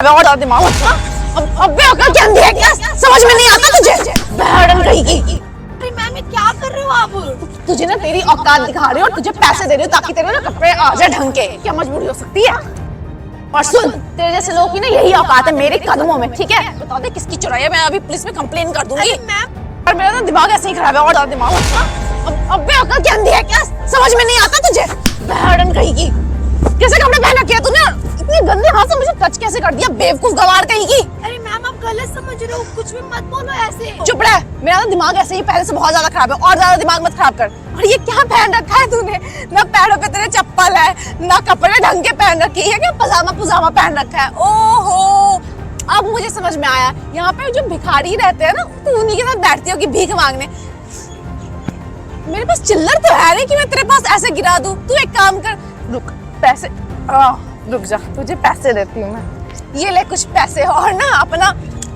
और दिमाग अबे अकल क्या अंधी है क्या? समझ में नहीं आता तुझे? बहरन कहीं की। अरे मैम ये क्या कर रहे हो आप? तुझे ना तेरी औकात दिखा रही हूँ और तुझे पैसे दे रही हूँ ताकि तेरे ना कपड़े आ जाए ढंग के। क्या मजबूरी हो सकती है? और सुन, तेरे जैसे लोगों की ना यही औकात है मेरे कदमों में, ठीक है? बता दे किसकी चुराई है, मैं अभी पुलिस में कंप्लेन कर दूंगी। मैम और मेरा ना दिमाग ऐसे ही खराब है और दिमाग अबे अकल क्या अंधी है क्या? समझ में नहीं आता तुझे? बहरन कहीं की। कैसे कपड़े पहन रखे हैं तूने? इतनी गंदे हाथ से मुझे टच कैसे कर दिया? बेवकूफ गवार कहीं की। अरे मैम आप गलत समझ रहे हो, कुछ भी मत बोलो ऐसे। चुप रह, मेरा ना दिमाग ऐसे ही पहले से बहुत ज्यादा खराब है और ज्यादा दिमाग मत खराब कर। और ये क्या पहन रखा है तूने? ना पैरों पे तेरे चप्पल है, ना कपड़े ढंग के पहन रखी है, क्या पजामा पुजामा पहन रखा है? ओहो, अब मुझे समझ में आया, यहाँ पे जो भिखारी रहते हैं ना, तू उन्हीं के साथ बैठती होगी भीख मांगने। मेरे पास चिल्लर तो है नहीं कि मैं तेरे पास ऐसे गिरा दूं। तू एक काम कर, रुक, पैसे रुक जा, तुझे पैसे देती हूँ मैं। ये ले कुछ पैसे और ना अपना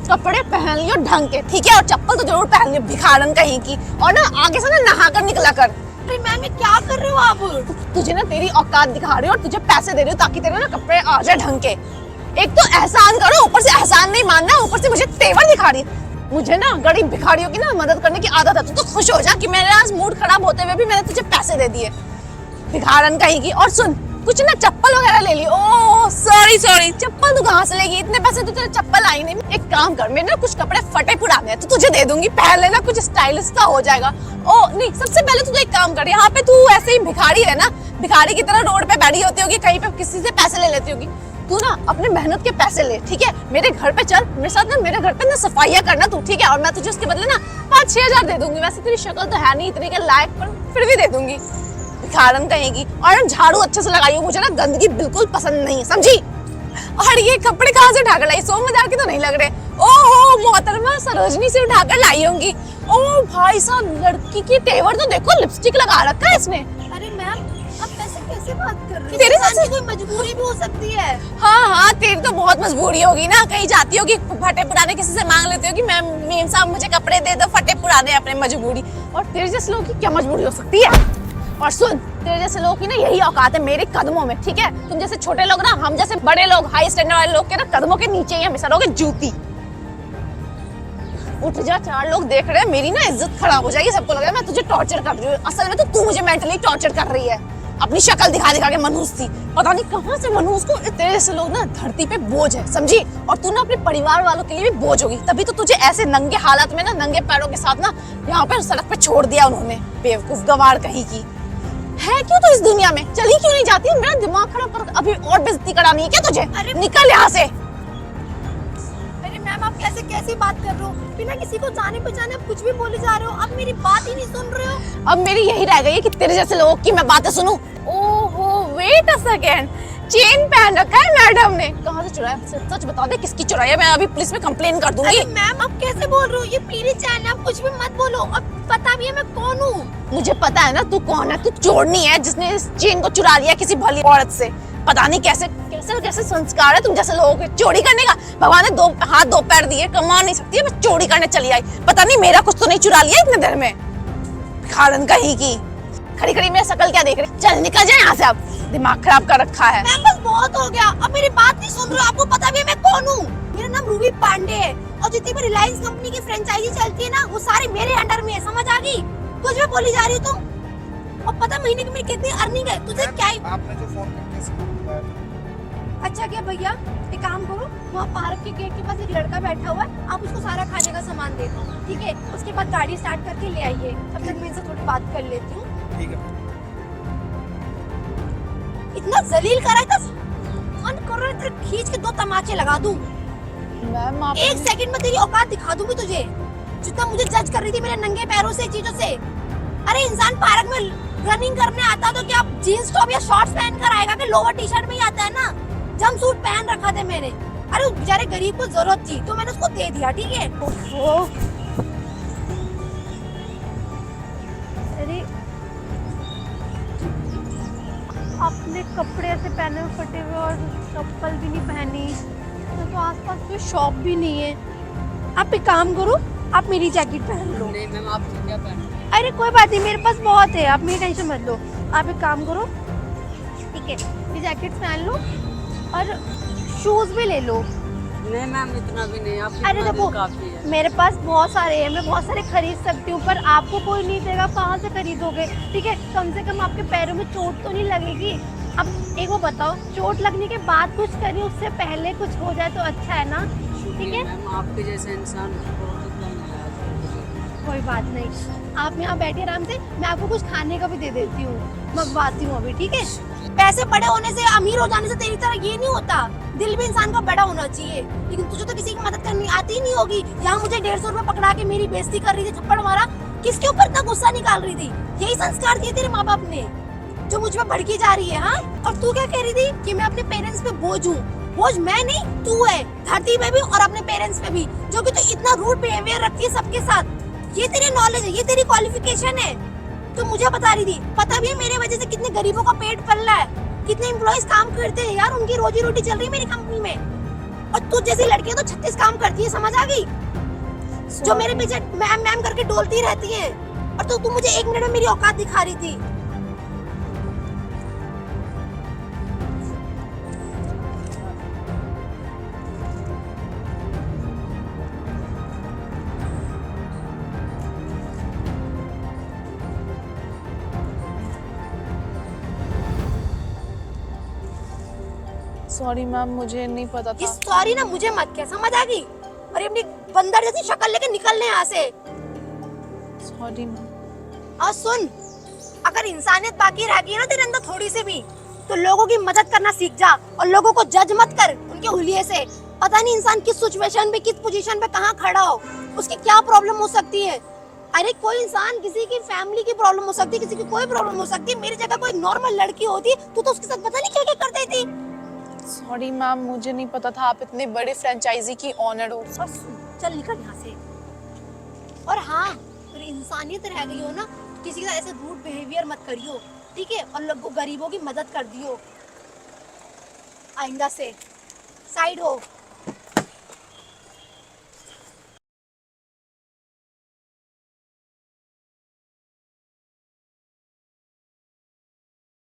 कपड़े पहन लियो ढंग के, ठीक है? और चप्पल तो जरूर पहन लियो भिखारन कहीं की। और ना आगे से ना नहा कर निकला कर। अरे मैम ये क्या कर रहे हो आप? तुझे ना तेरी औकात दिखा रही हूँ और तुझे पैसे दे रही हूँ ताकि तेरे ना कपड़े आ जाए ढंग के। एक तो एहसान करो, ऊपर से एहसान नहीं मानना, ऊपर से मुझे तेवर दिखा रही है। मुझे ना गरीब भिखारियों की ना मदद करने की आदत है। तू तो खुश हो जा कि मेरे आज मूड खराब होते हुए भी मैंने तुझे पैसे दे दिए, भिखारन कहीं की। और सुन, कुछ ना चप्पल वगैरह ले ली। ओह सॉरी, चप्पल तू कहाँ से लेगी? इतने पैसे तो तेरे चप्पल आई नहीं। एक काम कर, मेरे ना कुछ कपड़े फटे पुराने हैं तो तुझे दे दूंगी, पहन लेना, कुछ स्टाइलिश सा हो जाएगा। ओ नहीं, सबसे पहले तू एक काम कर, यहाँ पे तू ऐसे ही भिखारी है ना, भिखारी की तरह रोड पे बैठी होती होगी, कहीं पे किसी से पैसे ले लेती होगी। तू ना अपने मेहनत के पैसे ले, ठीक है? मेरे घर पे चल, मेरे साथ ना मेरे घर पे ना सफाइयाँ करना तू, ठीक है? और मैं तुझे उसके बदले ना 5-6 हजार दे दूंगी। वैसे तेरी शक्ल तो है नहीं इतने के लायक, पर फिर भी दे दूंगी, भिखारन कहेगी। और झाड़ू अच्छे से लगाइयो, मुझे ना गंदगी बिल्कुल पसंद नहीं है, समझी? और ये कपड़े कहाँ से उठाकर लाई? 100 हजार के तो नहीं लग रहे। ओहो मोहतरमा सरोजनी से उठाकर लाई होंगी। ओ भाई साहब, लड़की की तेवर तो देखो, लिपस्टिक लगा रखा है इसने। अरे मैम आप ऐसे कैसे बात कर रहे हो? तेरे इंसान से की कोई मजबूरी भी हो सकती है। हाँ, तेरी तो बहुत मजबूरी होगी ना, कहीं जाती होगी फटे पुराने किसी से मांग लेती होगी, मैम मेम साहब मुझे कपड़े दे दो फटे पुराने, अपने मजबूरी। और तेरे जैसे लोगों की क्या मजबूरी हो सकती है? और सुन, तेरे जैसे लोगों की ना यही औकात है मेरे कदमों में, ठीक है? तुम जैसे छोटे लोग ना, हम जैसे बड़े लोग, हाई स्टैंडर्ड वाले लोग के ना कदमों के नीचे ही हमेशा रहोगे जूती। उठ जा, 4 लोग देख रहे हैं, मेरी ना इज्जत खराब हो जाएगी, सबको लग रहा है मैं तुझे टॉर्चर कर रही हूँ। असल में तो तू मुझे मेंटली टॉर्चर कर रही है, अपनी शक्ल दिखा दिखा के मनहूस थी। पता नहीं कहाँ से मनहूस को, तेरे जैसे लोग ना धरती पे बोझ है, समझी? और तू ना अपने परिवार वालों के लिए भी बोझ होगी, तभी तो तुझे ऐसे नंगे हालत में ना, नंगे पैरों के साथ ना यहाँ पे सड़क पे छोड़ दिया उन्होंने, बेवकूफ गवार कहीं की। है क्यों तो इस दुनिया में? चली क्यों नहीं जाती? मेरा दिमाग खराब कर, अभी और बेइज्जती करानी है क्या तुझे? अरे निकल यहाँ से। अरे मैम आप कैसे बात कर रहे हो? बिना किसी को जाने पहचाने आप कुछ भी बोले जा रहे हो। आप मेरी बात ही नहीं सुन रहे हो। अब मेरी यही रह गई है कि तेरे जैसे लोगों की मैं बातें सुनूं। ओहो वेट अ सेकेंड, चेन पहन रखा है मैडम ने, कहाँ से चुराया? सच बता दे किसकी चुराई है, मैं अभी पुलिस में कंप्लेन कर दूंगी। अरे मैम आप कैसे बोल रहे हो? ये मेरी चैन है, आप कुछ भी मत बोलो। अब पता भी है मैं कौन हूँ। मुझे पता है ना तू कौन है, तू चोरनी है जिसने इस चेन को चुरा लिया किसी भली औरत से। पता नहीं कैसे कैसे कैसे संस्कार है तुम जैसे लोगों के चोरी करने का। भगवान ने 2 हाथ 2 पैर दिए, कमा नहीं सकती है, मैं चोरी करने चली आई। पता नहीं मेरा कुछ तो नहीं चुरा लिया इतने देर में, भिखारन कहीं की। खड़ी खड़ी मेरी शक्ल क्या देख रही? चल निकल जाए यहाँ से, अब दिमाग खराब कर रखा है। मैम बस बहुत हो गया, अब मेरी बात नहीं सुन रहे हो। आपको पता भी है मैं कौन हूँ। मेरा नाम रूबी पांडे है और जितनी भी रिलायंस कंपनी की फ्रेंचाइजी चलती है ना, वो सारी मेरे अंडर में है, समझ आ गई? कुछ भी बोली जा रही हो तुम। और पता महीने की मेरी कितनी अर्निंग है तुझे क्या ही? आपने जो फोन करके सिखाया है। अच्छा क्या भैया, एक काम करो, वहाँ पार्क के गेट के पास एक लड़का बैठा हुआ है, आप उसको सारा खाने का सामान दे दो, ठीक है? उसके बाद गाड़ी स्टार्ट करके ले आइए, तब तक मैं इनसे थोड़ी बात कर लेती हूँ। ठीक है। इतना जलील करा था, मन कर रहा है तेरे खींच के 2 तमाचे लगा दूं। मैम आप 1 सेकंड में तेरी औकात दिखा दूंगी तुझे, जितना मुझे जज कर रही थी मेरे नंगे पैरों से, चीजों से। अरे इंसान पार्क में रनिंग करने आता तो क्या जीन्स टॉप या शॉर्ट्स पहन कर आएगा कि लोअर टी शर्ट में ही आता है ना? जंप सूट पहन रखा था मैंने। अरे उस बेचारे गरीब को जरूरत थी तो मैंने उसको दे दिया, ठीक है? अरे आपने कपड़े ऐसे पहने हुए फटे हुए और चप्पल भी नहीं पहनी, तो आसपास कोई शॉप भी नहीं है। आप एक काम करो, आप मेरी जैकेट पहन लो। नहीं मैम आप क्या पहन? अरे कोई बात नहीं, मेरे पास बहुत है, आप मेरी टेंशन मत लो। आप एक काम करो, ठीक है, ये जैकेट पहन लो और शूज भी ले लो, नहीं मैम, इतना भी नहीं, आप अरे इतना देखो, दिन काफी है। मेरे पास बहुत सारे हैं, मैं बहुत सारे खरीद सकती हूँ, पर आपको कोई नहीं देगा, कहाँ से खरीदोगे? ठीक है, कम से कम आपके पैरों में चोट तो नहीं लगेगी। अब एक वो बताओ, चोट लगने के बाद कुछ करिए, उससे पहले कुछ हो जाए तो अच्छा है ना? ठीक शुक्रिया है, मैम, आपके जैसे इंसान बहुत ही कम है आज। कोई बात नहीं, आप यहाँ बैठिए आराम से, मैं आपको कुछ खाने का भी दे देती हूँ, मंगवाती हूँ अभी, ठीक है? पैसे बड़े होने से, अमीर हो जाने से तेरी तरह ये नहीं होता, दिल भी इंसान का बड़ा होना चाहिए। लेकिन तुझे तो किसी की मदद करनी आती ही नहीं होगी। यहाँ मुझे 150 रुपए पकड़ा के मेरी बेइज्जती कर रही थी, थप्पड़ मारा, किसके ऊपर इतना गुस्सा निकाल रही थी? यही संस्कार दिए तेरे माँ बाप ने, जो मुझ पे भड़की जा रही है। हाँ, और तू क्या कह रही थी कि मैं अपने पेरेंट्स पे बोझ हूँ? बोझ मैं नहीं, तू है, धरती पे भी और अपने पेरेंट्स पे भी, जो कि तू इतना रूड बिहेवियर रखती है सबके साथ। ये तेरी नॉलेज है, ये तेरी क्वालिफिकेशन है। तो मुझे बता रही थी, पता भी है मेरे वजह से कितने गरीबों का पेट पल रहा है, कितने एम्प्लॉइज काम करते हैं यार, उनकी रोजी रोटी चल रही है मेरी कंपनी में। और तू जैसी लड़कियां तो 36 काम करती है, समझ आ गई? जो मेरे पीछे मैम मैम करके डोलती रहती है, और तू मुझे 1 मिनट में मेरी औकात दिखा रही थी। सॉरी मैम, मुझे नहीं पता ये था। सॉरी ना मुझे मत कह, समझ आ गई? और ये अपनी बंदर जैसी शक्ल लेके निकलने यहाँ से। Sorry ma'am. और सुन, अगर इंसानियत बाकी रह गई ना तेरे अंदर थोड़ी सी भी, तो लोगों की मदद करना सीख जा, और लोगों को जज मत कर उनके हुलिये से। पता नहीं इंसान किस सिचुएशन पे, किस पोजीशन पे कहाँ खड़ा हो, उसकी क्या प्रॉब्लम हो सकती है। अरे कोई इंसान, किसी की फैमिली की प्रॉब्लम हो सकती है, किसी की कोई प्रॉब्लम हो सकती है। मेरी जगह कोई नॉर्मल लड़की होती, तू तो उसके साथ पता नहीं क्या क्या कर देती। सॉरी मैम, मुझे नहीं पता था आप इतने बड़े फ्रेंचाइजी की ऑनर हो। और चल निकल यहाँ से। और हाँ, अगर इंसानियत रह गई हो ना, किसी के साथ ऐसे रूड बिहेवियर मत करियो, ठीक है? और लोगों, गरीबों की मदद कर दियो आइंदा से। साइड हो।